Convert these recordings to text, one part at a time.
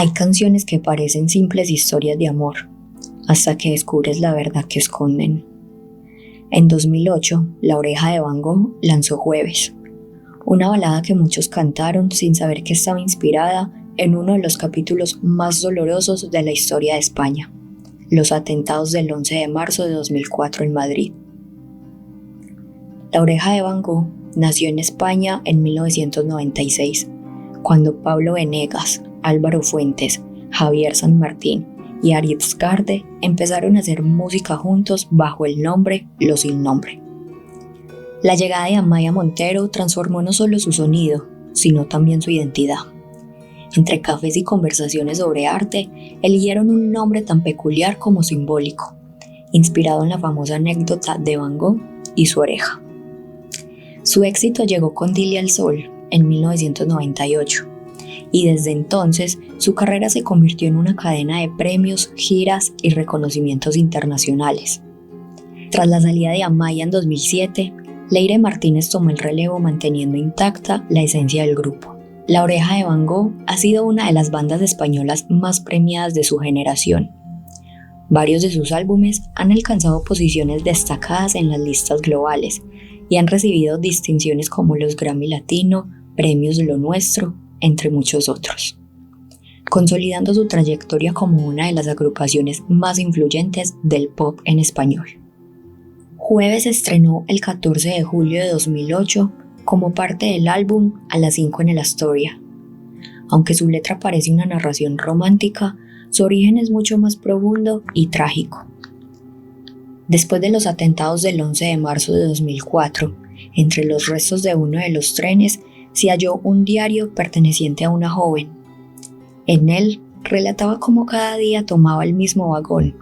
Hay canciones que parecen simples historias de amor, hasta que descubres la verdad que esconden. En 2008, La Oreja de Van Gogh lanzó Jueves, una balada que muchos cantaron sin saber que estaba inspirada en uno de los capítulos más dolorosos de la historia de España, los atentados del 11 de marzo de 2004 en Madrid. La Oreja de Van Gogh nació en España en 1996, cuando Pablo Benegas, Álvaro Fuentes, Javier San Martín y Aritz Garde empezaron a hacer música juntos bajo el nombre Los Sin Nombre. La llegada de Amaia Montero transformó no solo su sonido, sino también su identidad. Entre cafés y conversaciones sobre arte, eligieron un nombre tan peculiar como simbólico, inspirado en la famosa anécdota de Van Gogh y su oreja. Su éxito llegó con Dile al Sol en 1998, y desde entonces su carrera se convirtió en una cadena de premios, giras y reconocimientos internacionales. Tras la salida de Amaia en 2007, Leire Martínez tomó el relevo manteniendo intacta la esencia del grupo. La Oreja de Van Gogh ha sido una de las bandas españolas más premiadas de su generación. Varios de sus álbumes han alcanzado posiciones destacadas en las listas globales y han recibido distinciones como los Grammy Latino, Premios Lo Nuestro, entre muchos otros, consolidando su trayectoria como una de las agrupaciones más influyentes del pop en español. Jueves se estrenó el 14 de julio de 2008 como parte del álbum A las 5 en el Astoria. Aunque su letra parece una narración romántica, su origen es mucho más profundo y trágico. Después de los atentados del 11 de marzo de 2004, entre los restos de uno de los trenes se halló un diario perteneciente a una joven. En él relataba cómo cada día tomaba el mismo vagón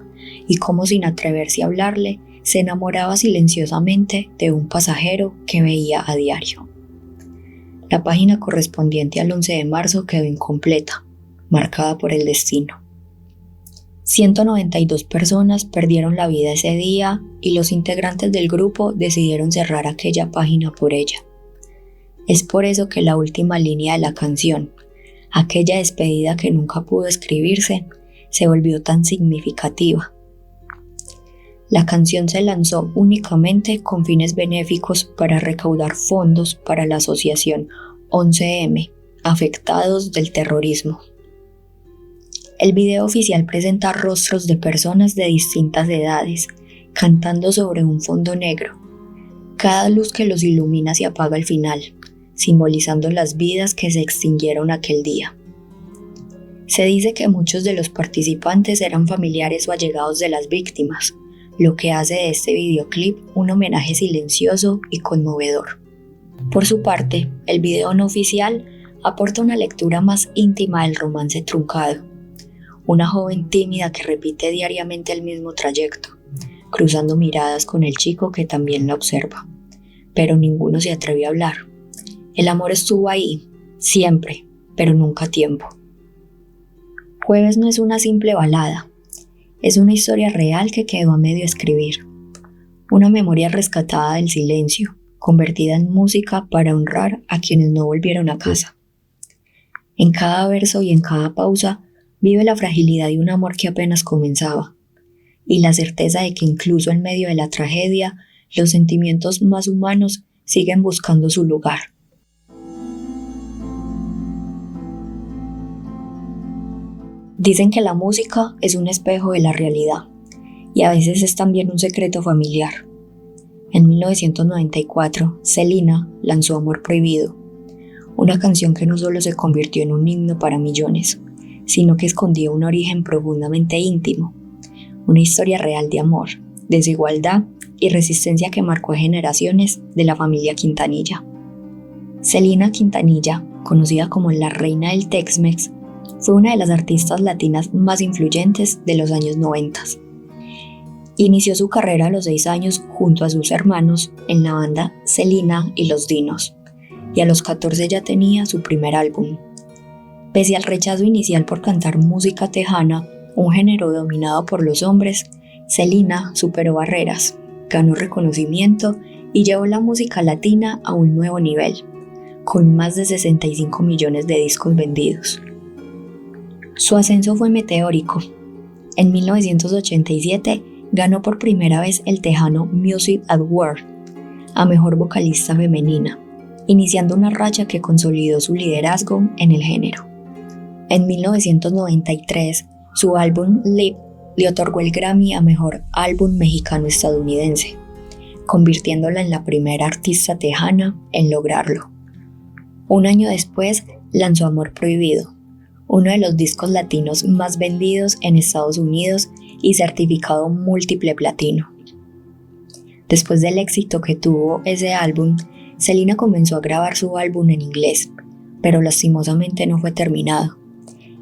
y cómo, sin atreverse a hablarle, se enamoraba silenciosamente de un pasajero que veía a diario. La página correspondiente al 11 de marzo quedó incompleta, marcada por el destino. 192 personas perdieron la vida ese día y los integrantes del grupo decidieron cerrar aquella página por ella. Es por eso que la última línea de la canción, aquella despedida que nunca pudo escribirse, se volvió tan significativa. La canción se lanzó únicamente con fines benéficos para recaudar fondos para la asociación 11M, afectados del terrorismo. El video oficial presenta rostros de personas de distintas edades, cantando sobre un fondo negro. Cada luz que los ilumina se apaga al final, simbolizando las vidas que se extinguieron aquel día. Se dice que muchos de los participantes eran familiares o allegados de las víctimas, lo que hace de este videoclip un homenaje silencioso y conmovedor. Por su parte, el video no oficial aporta una lectura más íntima del romance truncado. Una joven tímida que repite diariamente el mismo trayecto, cruzando miradas con el chico que también la observa, pero ninguno se atreve a hablar. El amor estuvo ahí, siempre, pero nunca a tiempo. Jueves no es una simple balada, es una historia real que quedó a medio escribir. Una memoria rescatada del silencio, convertida en música para honrar a quienes no volvieron a casa. En cada verso y en cada pausa vive la fragilidad de un amor que apenas comenzaba, y la certeza de que incluso en medio de la tragedia, los sentimientos más humanos siguen buscando su lugar. Dicen que la música es un espejo de la realidad, y a veces es también un secreto familiar. En 1994, Selena lanzó Amor Prohibido, una canción que no solo se convirtió en un himno para millones, sino que escondía un origen profundamente íntimo, una historia real de amor, desigualdad y resistencia que marcó a generaciones de la familia Quintanilla. Selena Quintanilla, conocida como la reina del Tex-Mex, fue una de las artistas latinas más influyentes de los años 90. Inició su carrera a los 6 años junto a sus hermanos en la banda Selena y los Dinos, y a los 14 ya tenía su primer álbum. Pese al rechazo inicial por cantar música tejana, un género dominado por los hombres, Selena superó barreras, ganó reconocimiento y llevó la música latina a un nuevo nivel, con más de 65 millones de discos vendidos. Su ascenso fue meteórico. En 1987 ganó por primera vez el Tejano Music Award a Mejor Vocalista Femenina, iniciando una racha que consolidó su liderazgo en el género. En 1993, su álbum Live le otorgó el Grammy a Mejor Álbum Mexicano-Estadounidense, convirtiéndola en la primera artista tejana en lograrlo. Un año después, lanzó Amor Prohibido, uno de los discos latinos más vendidos en Estados Unidos y certificado múltiple platino. Después del éxito que tuvo ese álbum, Selena comenzó a grabar su álbum en inglés, pero lastimosamente no fue terminado.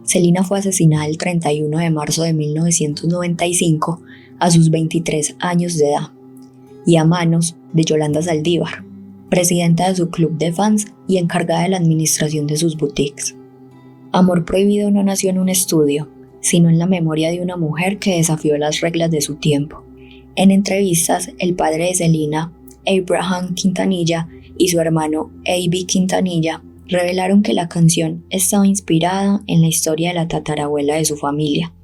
Selena fue asesinada el 31 de marzo de 1995 a sus 23 años de edad, y a manos de Yolanda Saldívar, presidenta de su club de fans y encargada de la administración de sus boutiques. Amor Prohibido no nació en un estudio, sino en la memoria de una mujer que desafió las reglas de su tiempo. En entrevistas, el padre de Selena, Abraham Quintanilla, y su hermano A.B. Quintanilla revelaron que la canción estaba inspirada en la historia de la tatarabuela de su familia.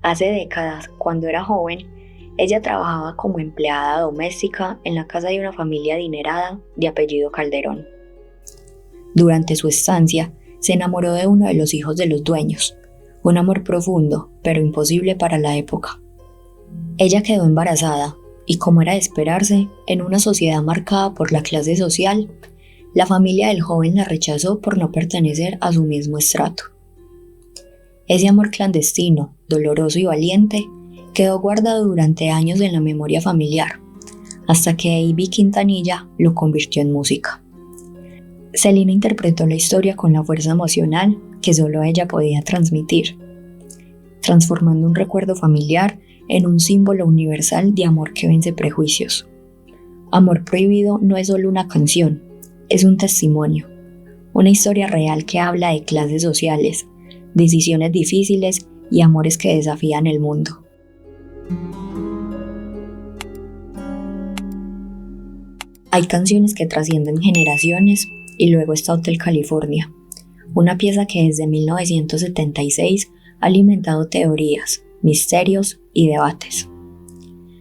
Hace décadas, cuando era joven, ella trabajaba como empleada doméstica en la casa de una familia adinerada de apellido Calderón. Durante su estancia, se enamoró de uno de los hijos de los dueños, un amor profundo, pero imposible para la época. Ella quedó embarazada y, como era de esperarse, en una sociedad marcada por la clase social, la familia del joven la rechazó por no pertenecer a su mismo estrato. Ese amor clandestino, doloroso y valiente, quedó guardado durante años en la memoria familiar, hasta que A.B. Quintanilla lo convirtió en música. Selena interpretó la historia con la fuerza emocional que solo ella podía transmitir, transformando un recuerdo familiar en un símbolo universal de amor que vence prejuicios. Amor Prohibido no es solo una canción, es un testimonio, una historia real que habla de clases sociales, decisiones difíciles y amores que desafían el mundo. Hay canciones que trascienden generaciones y luego está Hotel California, una pieza que desde 1976 ha alimentado teorías, misterios y debates.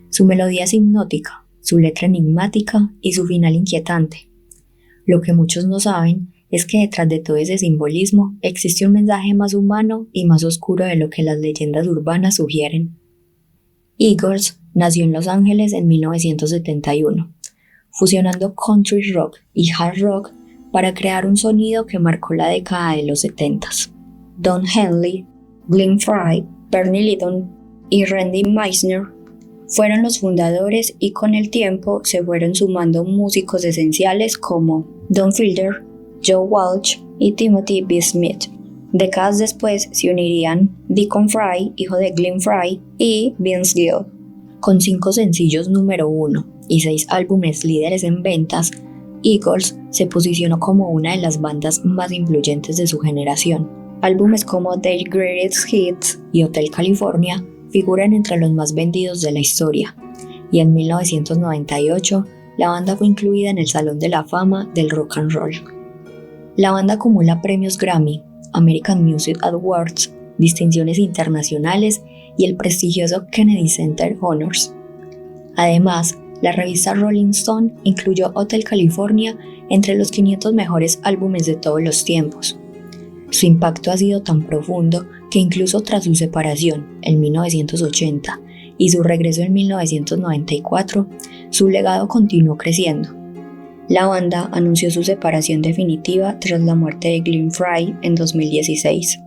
Su melodía es hipnótica, su letra enigmática y su final inquietante. Lo que muchos no saben es que detrás de todo ese simbolismo existe un mensaje más humano y más oscuro de lo que las leyendas urbanas sugieren. Eagles nació en Los Ángeles en 1971, fusionando country rock y hard rock para crear un sonido que marcó la década de los 70s. Don Henley, Glenn Frey, Bernie Leadon y Randy Meisner fueron los fundadores y con el tiempo se fueron sumando músicos esenciales como Don Fielder, Joe Walsh y Timothy B. Smith. Décadas después se unirían Deacon Frey, hijo de Glenn Frey, y Vince Gill. Con 5 sencillos número 1 y 6 álbumes líderes en ventas, Eagles se posicionó como una de las bandas más influyentes de su generación. Álbumes como Their Greatest Hits y Hotel California figuran entre los más vendidos de la historia, y en 1998 la banda fue incluida en el Salón de la Fama del Rock and Roll. La banda acumula premios Grammy, American Music Awards, distinciones internacionales y el prestigioso Kennedy Center Honors. Además, la revista Rolling Stone incluyó Hotel California entre los 500 mejores álbumes de todos los tiempos. Su impacto ha sido tan profundo que incluso tras su separación en 1980 y su regreso en 1994, su legado continuó creciendo. La banda anunció su separación definitiva tras la muerte de Glenn Frey en 2016.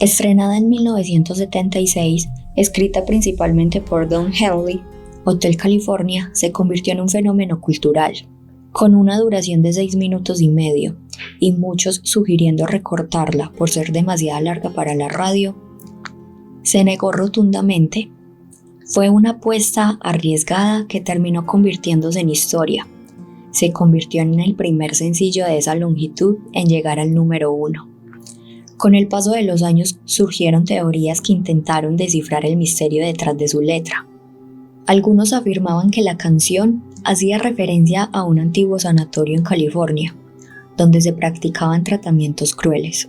Estrenada en 1976, escrita principalmente por Don Henley, Hotel California se convirtió en un fenómeno cultural, con una duración de 6 minutos y medio, y muchos sugiriendo recortarla por ser demasiado larga para la radio. Se negó rotundamente. Fue una apuesta arriesgada que terminó convirtiéndose en historia. Se convirtió en el primer sencillo de esa longitud en llegar al número 1. Con el paso de los años surgieron teorías que intentaron descifrar el misterio detrás de su letra. Algunos afirmaban que la canción hacía referencia a un antiguo sanatorio en California, donde se practicaban tratamientos crueles.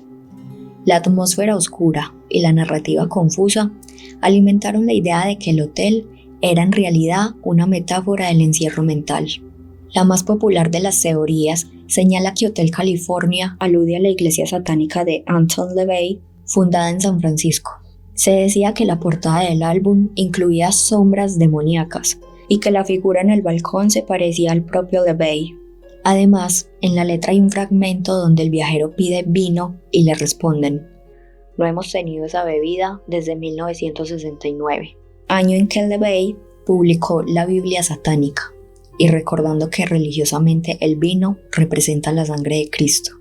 La atmósfera oscura y la narrativa confusa alimentaron la idea de que el hotel era en realidad una metáfora del encierro mental. La más popular de las teorías señala que Hotel California alude a la iglesia satánica de Anton LaVey, fundada en San Francisco. Se decía que la portada del álbum incluía sombras demoníacas y que la figura en el balcón se parecía al propio LaVey. Además, en la letra hay un fragmento donde el viajero pide vino y le responden: "No hemos tenido esa bebida desde 1969, año en que LaVey publicó la Biblia satánica, y recordando que religiosamente el vino representa la sangre de Cristo".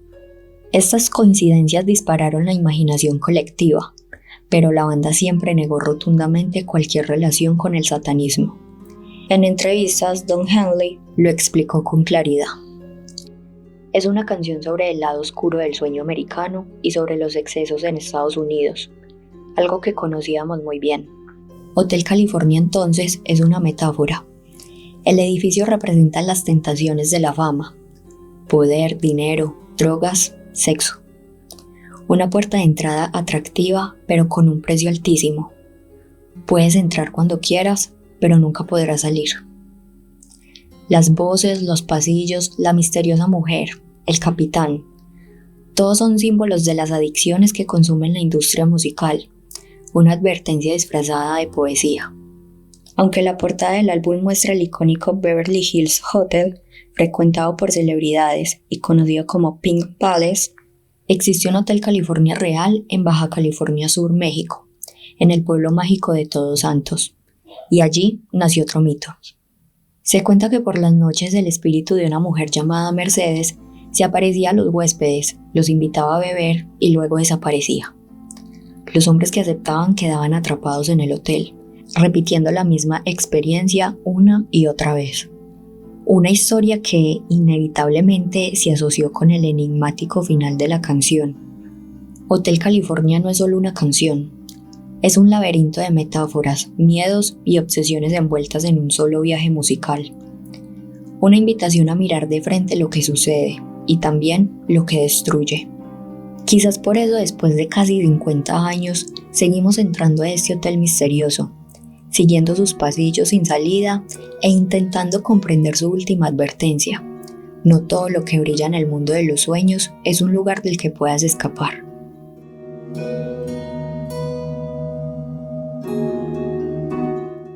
Estas coincidencias dispararon la imaginación colectiva, pero la banda siempre negó rotundamente cualquier relación con el satanismo. En entrevistas, Don Henley lo explicó con claridad. Es una canción sobre el lado oscuro del sueño americano y sobre los excesos en Estados Unidos, algo que conocíamos muy bien. Hotel California entonces es una metáfora. El edificio representa las tentaciones de la fama: poder, dinero, drogas, sexo. Una puerta de entrada atractiva, pero con un precio altísimo. Puedes entrar cuando quieras, pero nunca podrás salir. Las voces, los pasillos, la misteriosa mujer, el capitán, todos son símbolos de las adicciones que consumen la industria musical, una advertencia disfrazada de poesía. Aunque la portada del álbum muestra el icónico Beverly Hills Hotel, frecuentado por celebridades y conocido como Pink Palace, existió un Hotel California real en Baja California Sur, México, en el pueblo mágico de Todos Santos, y allí nació otro mito. Se cuenta que por las noches el espíritu de una mujer llamada Mercedes se aparecía a los huéspedes, los invitaba a beber y luego desaparecía. Los hombres que aceptaban quedaban atrapados en el hotel, repitiendo la misma experiencia una y otra vez. Una historia que inevitablemente se asoció con el enigmático final de la canción. Hotel California no es solo una canción, es un laberinto de metáforas, miedos y obsesiones envueltas en un solo viaje musical. Una invitación a mirar de frente lo que sucede y también lo que destruye. Quizás por eso después de casi 50 años seguimos entrando a este hotel misterioso, siguiendo sus pasillos sin salida e intentando comprender su última advertencia. No todo lo que brilla en el mundo de los sueños es un lugar del que puedas escapar.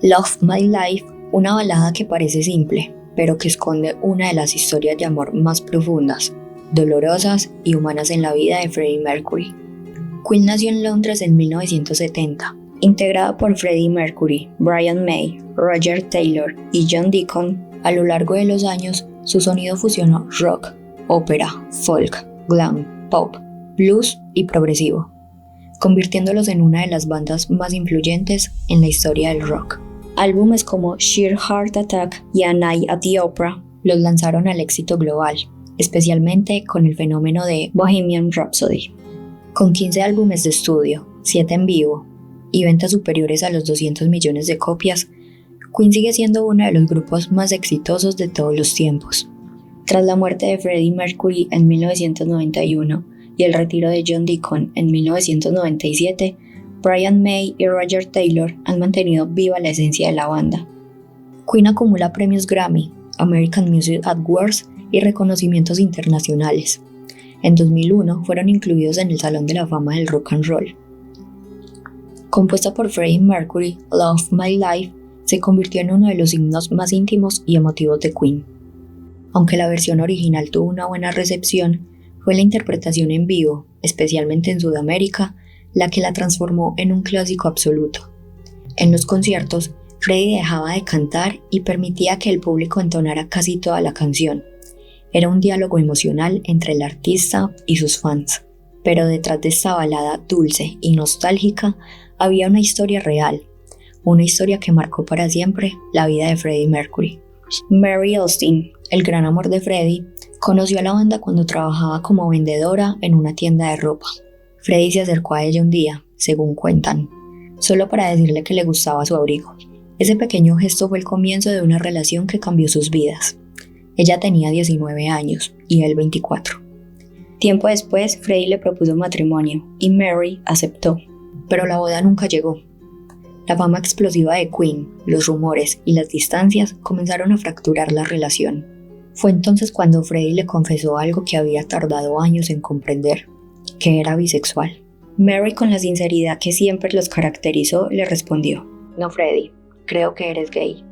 Love My Life, una balada que parece simple, pero que esconde una de las historias de amor más profundas, dolorosas y humanas en la vida de Freddie Mercury. Queen nació en Londres en 1970. Integrada por Freddie Mercury, Brian May, Roger Taylor y John Deacon, a lo largo de los años su sonido fusionó rock, ópera, folk, glam, pop, blues y progresivo, convirtiéndolos en una de las bandas más influyentes en la historia del rock. Álbumes como Sheer Heart Attack y A Night at the Opera los lanzaron al éxito global, especialmente con el fenómeno de Bohemian Rhapsody. Con 15 álbumes de estudio, 7 en vivo y ventas superiores a los 200 millones de copias, Queen sigue siendo uno de los grupos más exitosos de todos los tiempos. Tras la muerte de Freddie Mercury en 1991 y el retiro de John Deacon en 1997, Brian May y Roger Taylor han mantenido viva la esencia de la banda. Queen acumula premios Grammy, American Music Awards y reconocimientos internacionales. En 2001 fueron incluidos en el Salón de la Fama del Rock and Roll. Compuesta por Freddie Mercury, Love My Life se convirtió en uno de los himnos más íntimos y emotivos de Queen. Aunque la versión original tuvo una buena recepción, fue la interpretación en vivo, especialmente en Sudamérica, la que la transformó en un clásico absoluto. En los conciertos, Freddie dejaba de cantar y permitía que el público entonara casi toda la canción. Era un diálogo emocional entre el artista y sus fans. Pero detrás de esta balada dulce y nostálgica había una historia real, una historia que marcó para siempre la vida de Freddie Mercury. Mary Austin, el gran amor de Freddie, conoció a la banda cuando trabajaba como vendedora en una tienda de ropa. Freddie se acercó a ella un día, según cuentan, solo para decirle que le gustaba su abrigo. Ese pequeño gesto fue el comienzo de una relación que cambió sus vidas. Ella tenía 19 años y él 24. Tiempo después, Freddie le propuso matrimonio y Mary aceptó, pero la boda nunca llegó. La fama explosiva de Queen, los rumores y las distancias comenzaron a fracturar la relación. Fue entonces cuando Freddie le confesó algo que había tardado años en comprender, que era bisexual. Mary, con la sinceridad que siempre los caracterizó, le respondió: «No, Freddie, creo que eres gay».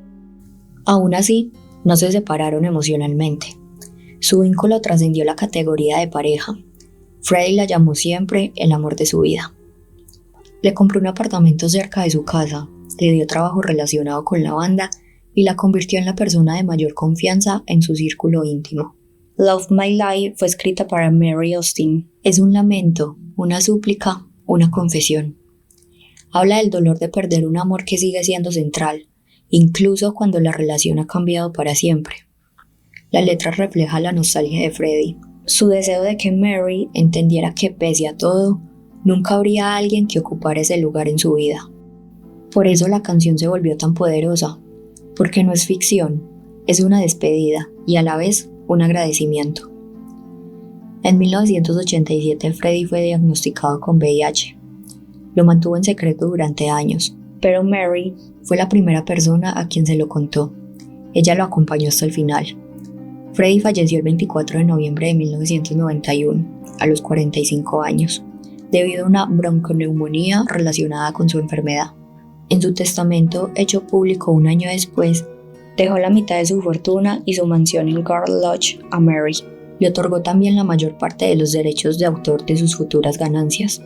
Aún así, no se separaron emocionalmente. Su vínculo trascendió la categoría de pareja. Freddie la llamó siempre el amor de su vida. Le compró un apartamento cerca de su casa, le dio trabajo relacionado con la banda y la convirtió en la persona de mayor confianza en su círculo íntimo. Love My Life fue escrita para Mary Austin. Es un lamento, una súplica, una confesión. Habla del dolor de perder un amor que sigue siendo central, incluso cuando la relación ha cambiado para siempre. La letra refleja la nostalgia de Freddie, su deseo de que Mary entendiera que pese a todo, nunca habría alguien que ocupara ese lugar en su vida. Por eso la canción se volvió tan poderosa, porque no es ficción, es una despedida y a la vez un agradecimiento. En 1987 Freddie fue diagnosticado con VIH. Lo mantuvo en secreto durante años, pero Mary fue la primera persona a quien se lo contó. Ella lo acompañó hasta el final. Freddie falleció el 24 de noviembre de 1991, a los 45 años, debido a una bronconeumonía relacionada con su enfermedad. En su testamento, hecho público un año después, dejó la mitad de su fortuna y su mansión en Guard Lodge a Mary. Le otorgó también la mayor parte de los derechos de autor de sus futuras ganancias.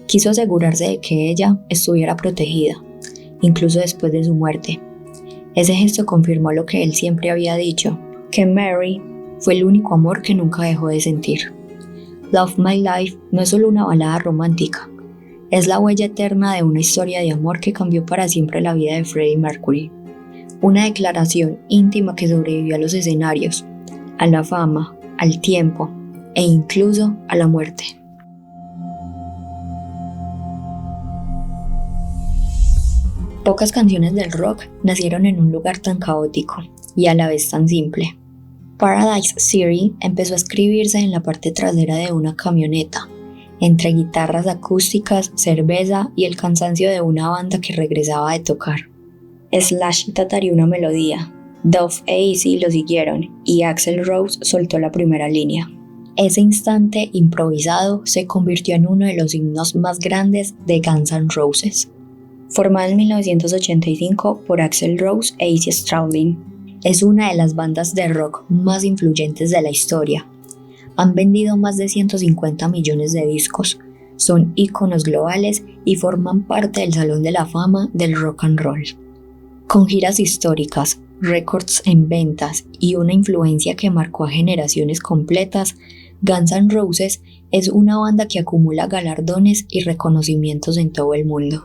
Quiso asegurarse de que ella estuviera protegida, incluso después de su muerte. Ese gesto confirmó lo que él siempre había dicho, que Mary fue el único amor que nunca dejó de sentir. Love My Life no es solo una balada romántica, es la huella eterna de una historia de amor que cambió para siempre la vida de Freddie Mercury. Una declaración íntima que sobrevivió a los escenarios, a la fama, al tiempo e incluso a la muerte. Pocas canciones del rock nacieron en un lugar tan caótico y a la vez tan simple. Paradise City empezó a escribirse en la parte trasera de una camioneta, entre guitarras acústicas, cerveza y el cansancio de una banda que regresaba de tocar. Slash tatareó una melodía, Duff e Izzy lo siguieron y Axl Rose soltó la primera línea. Ese instante improvisado se convirtió en uno de los himnos más grandes de Guns N' Roses. Formada en 1985 por Axl Rose e Izzy Stradlin, es una de las bandas de rock más influyentes de la historia. Han vendido más de 150 millones de discos, son íconos globales y forman parte del Salón de la Fama del Rock and Roll. Con giras históricas, récords en ventas y una influencia que marcó a generaciones completas, Guns N' Roses es una banda que acumula galardones y reconocimientos en todo el mundo.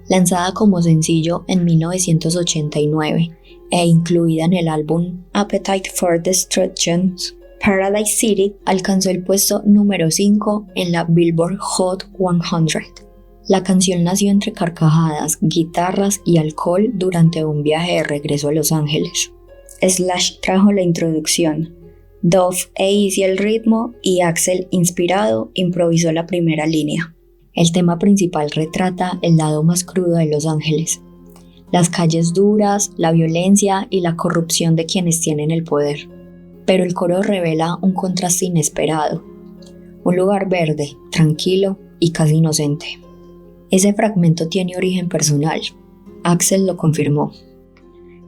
Lanzada como sencillo en 1989 e incluida en el álbum Appetite for Destruction, Paradise City alcanzó el puesto número 5 en la Billboard Hot 100. La canción nació entre carcajadas, guitarras y alcohol durante un viaje de regreso a Los Ángeles. Slash trajo la introducción, Duff e Izzy el ritmo y Axl, inspirado, improvisó la primera línea. El tema principal retrata el lado más crudo de Los Ángeles, las calles duras, la violencia y la corrupción de quienes tienen el poder. Pero el coro revela un contraste inesperado, un lugar verde, tranquilo y casi inocente. Ese fragmento tiene origen personal. Axl lo confirmó.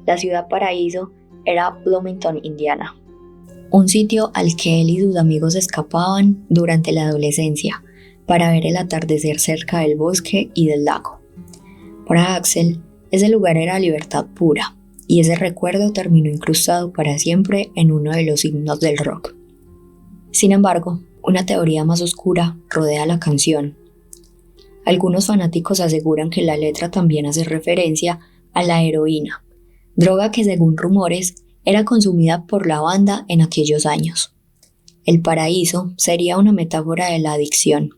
La ciudad paraíso era Bloomington, Indiana, un sitio al que él y sus amigos escapaban durante la adolescencia para ver el atardecer cerca del bosque y del lago. Para Axl, ese lugar era libertad pura, y ese recuerdo terminó incrustado para siempre en uno de los himnos del rock. Sin embargo, una teoría más oscura rodea la canción. Algunos fanáticos aseguran que la letra también hace referencia a la heroína, droga que según rumores era consumida por la banda en aquellos años. El paraíso sería una metáfora de la adicción.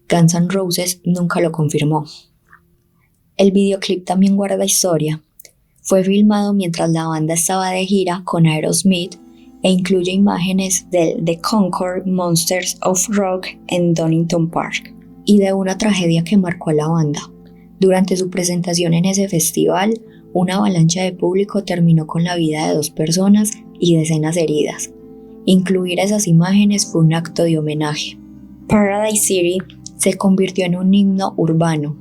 Guns N' Roses nunca lo confirmó. El videoclip también guarda historia. Fue filmado mientras la banda estaba de gira con Aerosmith e incluye imágenes del The Concord Monsters of Rock en Donington Park y de una tragedia que marcó a la banda. Durante su presentación en ese festival, una avalancha de público terminó con la vida de 2 personas y decenas heridas. Incluir esas imágenes fue un acto de homenaje. Paradise City se convirtió en un himno urbano,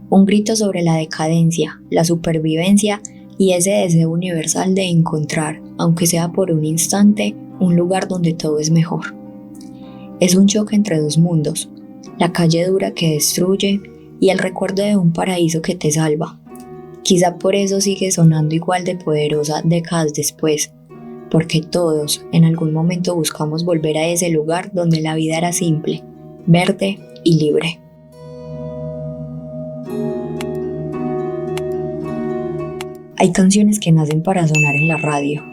un grito sobre la decadencia, la supervivencia y ese deseo universal de encontrar, aunque sea por un instante, un lugar donde todo es mejor. Es un choque entre 2 mundos, la calle dura que destruye y el recuerdo de un paraíso que te salva. Quizá por eso sigue sonando igual de poderosa décadas después, porque todos en algún momento buscamos volver a ese lugar donde la vida era simple, verde y libre. Hay canciones que nacen para sonar en la radio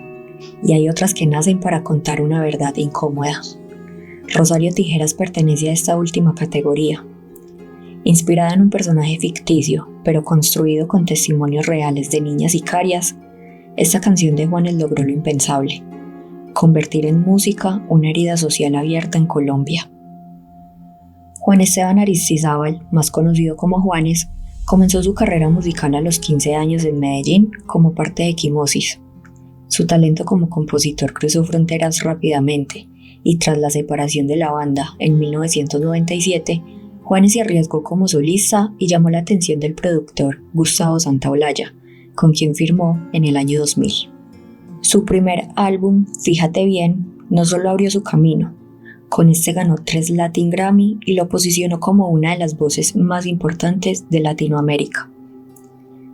y hay otras que nacen para contar una verdad incómoda. Rosario Tijeras pertenece a esta última categoría. Inspirada en un personaje ficticio, pero construido con testimonios reales de niñas sicarias, esta canción de Juanes logró lo impensable: convertir en música una herida social abierta en Colombia. Juan Esteban Aristizábal, más conocido como Juanes, comenzó su carrera musical a los 15 años en Medellín como parte de Equimosis. Su talento como compositor cruzó fronteras rápidamente y tras la separación de la banda en 1997, Juanes se arriesgó como solista y llamó la atención del productor Gustavo Santaolalla, con quien firmó en el año 2000. Su primer álbum, Fíjate Bien, no solo abrió su camino. Con este ganó 3 Latin Grammy y lo posicionó como una de las voces más importantes de Latinoamérica.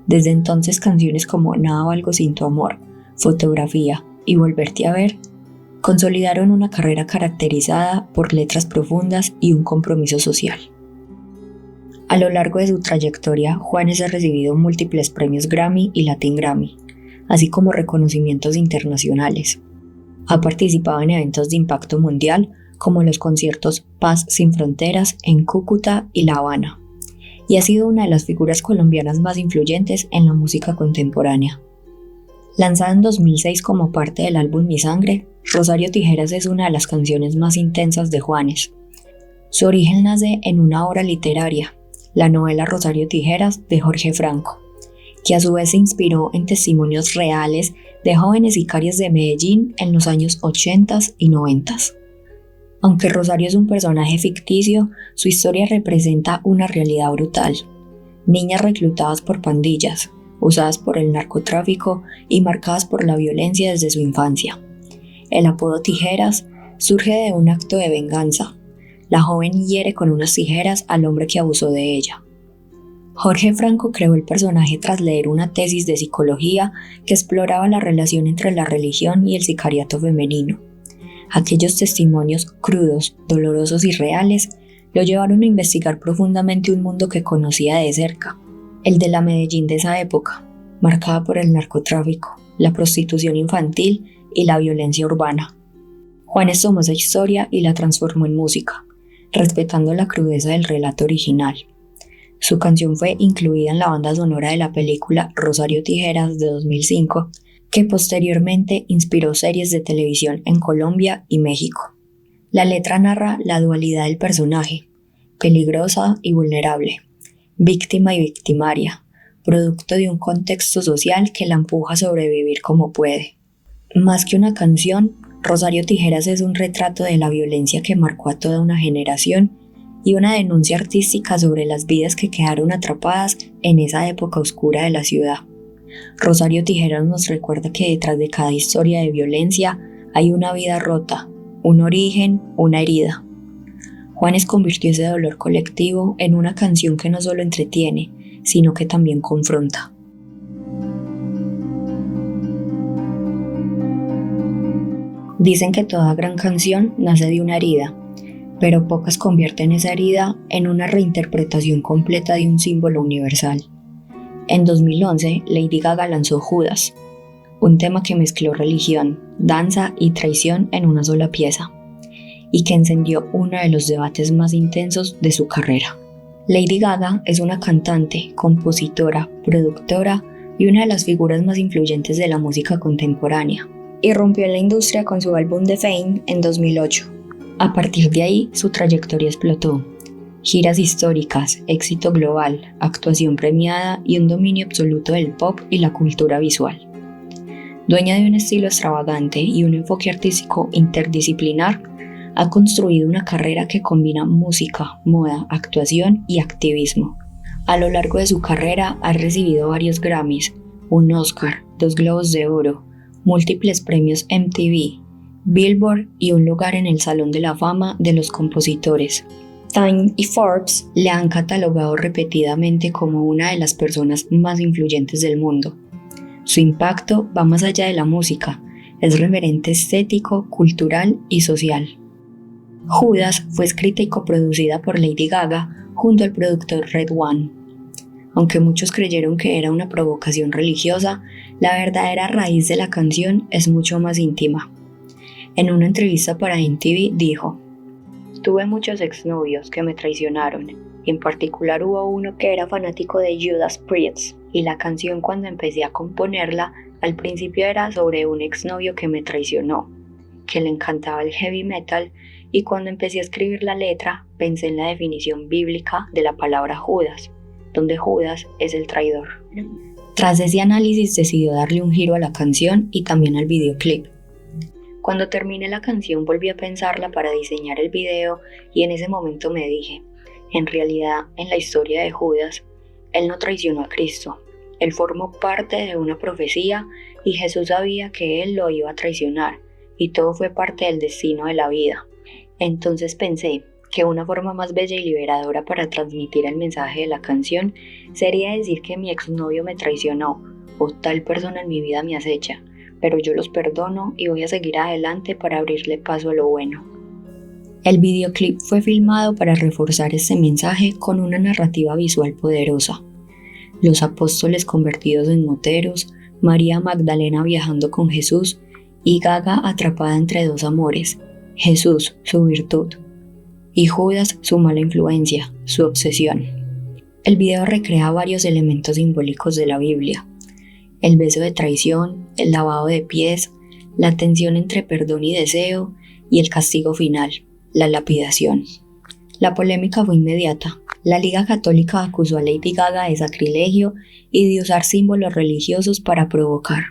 Desde entonces, canciones como Nada valgo sin tu amor, Fotografía y Volverte a ver consolidaron una carrera caracterizada por letras profundas y un compromiso social. A lo largo de su trayectoria, Juanes ha recibido múltiples premios Grammy y Latin Grammy, así como reconocimientos internacionales. Ha participado en eventos de impacto mundial, como los conciertos Paz sin Fronteras en Cúcuta y La Habana, y ha sido una de las figuras colombianas más influyentes en la música contemporánea. Lanzada en 2006 como parte del álbum Mi Sangre, Rosario Tijeras es una de las canciones más intensas de Juanes. Su origen nace en una obra literaria, la novela Rosario Tijeras de Jorge Franco, que a su vez se inspiró en testimonios reales de jóvenes sicarios de Medellín en los años 80 y 90. Aunque Rosario es un personaje ficticio, su historia representa una realidad brutal. Niñas reclutadas por pandillas, usadas por el narcotráfico y marcadas por la violencia desde su infancia. El apodo Tijeras surge de un acto de venganza. La joven hiere con unas tijeras al hombre que abusó de ella. Jorge Franco creó el personaje tras leer una tesis de psicología que exploraba la relación entre la religión y el sicariato femenino. Aquellos testimonios crudos, dolorosos y reales lo llevaron a investigar profundamente un mundo que conocía de cerca, el de la Medellín de esa época, marcada por el narcotráfico, la prostitución infantil y la violencia urbana. Juanes tomó esa historia y la transformó en música, respetando la crudeza del relato original. Su canción fue incluida en la banda sonora de la película Rosario Tijeras de 2005, que posteriormente inspiró series de televisión en Colombia y México. La letra narra la dualidad del personaje, peligrosa y vulnerable, víctima y victimaria, producto de un contexto social que la empuja a sobrevivir como puede. Más que una canción, Rosario Tijeras es un retrato de la violencia que marcó a toda una generación y una denuncia artística sobre las vidas que quedaron atrapadas en esa época oscura de la ciudad. Rosario Tijeras nos recuerda que detrás de cada historia de violencia hay una vida rota, un origen, una herida. Juanes convirtió ese dolor colectivo en una canción que no solo entretiene, sino que también confronta. Dicen que toda gran canción nace de una herida, pero pocas convierten esa herida en una reinterpretación completa de un símbolo universal. En 2011, Lady Gaga lanzó Judas, un tema que mezcló religión, danza y traición en una sola pieza, y que encendió uno de los debates más intensos de su carrera. Lady Gaga es una cantante, compositora, productora y una de las figuras más influyentes de la música contemporánea. Irrumpió en la industria con su álbum The Fame en 2008. A partir de ahí, su trayectoria explotó. Giras históricas, éxito global, actuación premiada y un dominio absoluto del pop y la cultura visual. Dueña de un estilo extravagante y un enfoque artístico interdisciplinar, ha construido una carrera que combina música, moda, actuación y activismo. A lo largo de su carrera ha recibido varios Grammys, un Oscar, 2 Globos de Oro, múltiples premios MTV, Billboard y un lugar en el Salón de la Fama de los Compositores. Time y Forbes le han catalogado repetidamente como una de las personas más influyentes del mundo. Su impacto va más allá de la música, es referente estético, cultural y social. Judas fue escrita y coproducida por Lady Gaga junto al productor Red One. Aunque muchos creyeron que era una provocación religiosa, la verdadera raíz de la canción es mucho más íntima. En una entrevista para MTV dijo: "Tuve muchos exnovios que me traicionaron, y en particular hubo uno que era fanático de Judas Priest, y la canción cuando empecé a componerla, al principio era sobre un exnovio que me traicionó, que le encantaba el heavy metal, y cuando empecé a escribir la letra, pensé en la definición bíblica de la palabra Judas, donde Judas es el traidor". Tras ese análisis decidió darle un giro a la canción y también al videoclip. Cuando terminé la canción volví a pensarla para diseñar el video y en ese momento me dije, en realidad en la historia de Judas, él no traicionó a Cristo, él formó parte de una profecía y Jesús sabía que él lo iba a traicionar y todo fue parte del destino de la vida. Entonces pensé que una forma más bella y liberadora para transmitir el mensaje de la canción sería decir que mi exnovio me traicionó o tal persona en mi vida me acecha, pero yo los perdono y voy a seguir adelante para abrirle paso a lo bueno. El videoclip fue filmado para reforzar este mensaje con una narrativa visual poderosa. Los apóstoles convertidos en moteros, María Magdalena viajando con Jesús y Gaga atrapada entre dos amores, Jesús, su virtud, y Judas, su mala influencia, su obsesión. El video recrea varios elementos simbólicos de la Biblia: el beso de traición, el lavado de pies, la tensión entre perdón y deseo y el castigo final, la lapidación. La polémica fue inmediata. La Liga Católica acusó a Lady Gaga de sacrilegio y de usar símbolos religiosos para provocar.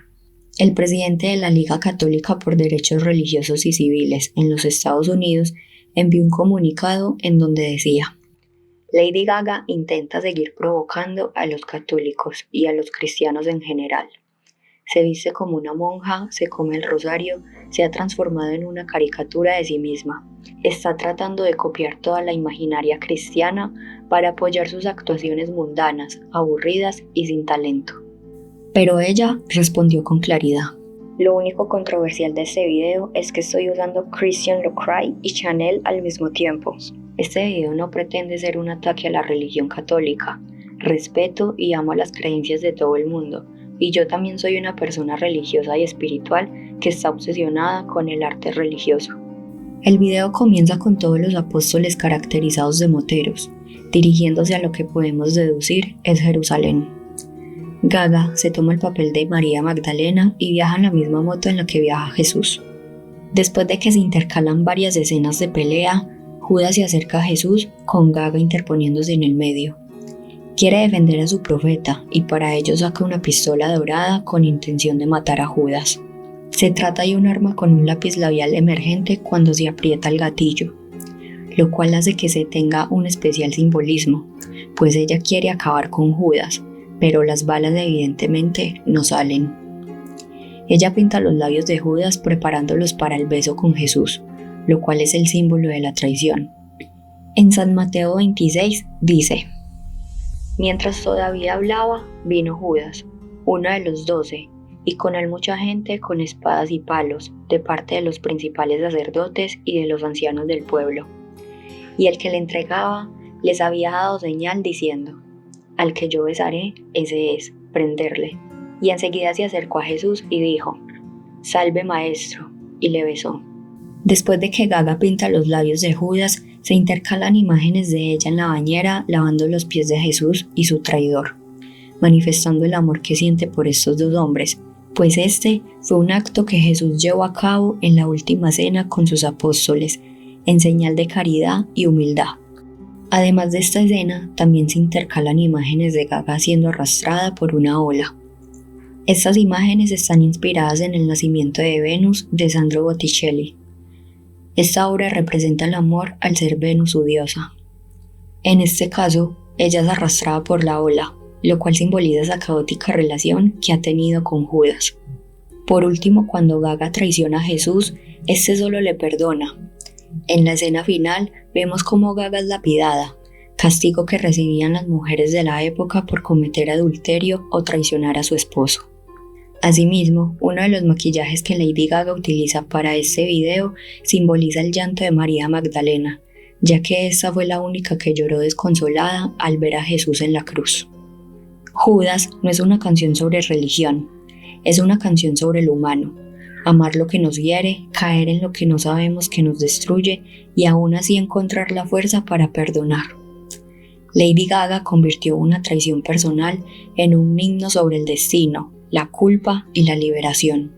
El presidente de la Liga Católica por Derechos Religiosos y Civiles en los Estados Unidos envió un comunicado en donde decía: Lady Gaga intenta seguir provocando a los católicos y a los cristianos en general. Se viste como una monja, se come el rosario, se ha transformado en una caricatura de sí misma. Está tratando de copiar toda la imaginaria cristiana para apoyar sus actuaciones mundanas, aburridas y sin talento. Pero ella respondió con claridad: lo único controversial de este video es que estoy usando Christian Locray y Chanel al mismo tiempo. Este video no pretende ser un ataque a la religión católica. Respeto y amo las creencias de todo el mundo, y yo también soy una persona religiosa y espiritual que está obsesionada con el arte religioso. El video comienza con todos los apóstoles caracterizados de moteros, dirigiéndose a lo que podemos deducir es Jerusalén. Gaga se toma el papel de María Magdalena y viaja en la misma moto en la que viaja Jesús. Después de que se intercalan varias escenas de pelea, Judas se acerca a Jesús con Gaga interponiéndose en el medio. Quiere defender a su profeta y para ello saca una pistola dorada con intención de matar a Judas. Se trata de un arma con un lápiz labial emergente cuando se aprieta el gatillo, lo cual hace que se tenga un especial simbolismo, pues ella quiere acabar con Judas, pero las balas evidentemente no salen. Ella pinta los labios de Judas preparándolos para el beso con Jesús, lo cual es el símbolo de la traición. En San Mateo 26 dice: mientras todavía hablaba, vino Judas, uno de los 12, y con él mucha gente con espadas y palos, de parte de los principales sacerdotes y de los ancianos del pueblo. Y el que le entregaba les había dado señal diciendo: al que yo besaré, ese es, prenderle. Y enseguida se acercó a Jesús y dijo: salve maestro, y le besó. Después de que Gaga pinta los labios de Judas, se intercalan imágenes de ella en la bañera lavando los pies de Jesús y su traidor, manifestando el amor que siente por estos dos hombres, pues este fue un acto que Jesús llevó a cabo en la última cena con sus apóstoles, en señal de caridad y humildad. Además de esta escena, también se intercalan imágenes de Gaga siendo arrastrada por una ola. Estas imágenes están inspiradas en El nacimiento de Venus de Sandro Botticelli. Esta obra representa el amor al ser Venus su diosa. En este caso, ella es arrastrada por la ola, lo cual simboliza esa caótica relación que ha tenido con Judas. Por último, cuando Gaga traiciona a Jesús, este solo le perdona. En la escena final vemos cómo Gaga es lapidada, castigo que recibían las mujeres de la época por cometer adulterio o traicionar a su esposo. Asimismo, uno de los maquillajes que Lady Gaga utiliza para este video simboliza el llanto de María Magdalena, ya que esta fue la única que lloró desconsolada al ver a Jesús en la cruz. Judas no es una canción sobre religión, es una canción sobre lo humano, amar lo que nos hiere, caer en lo que no sabemos que nos destruye y aún así encontrar la fuerza para perdonar. Lady Gaga convirtió una traición personal en un himno sobre el destino, la culpa y la liberación.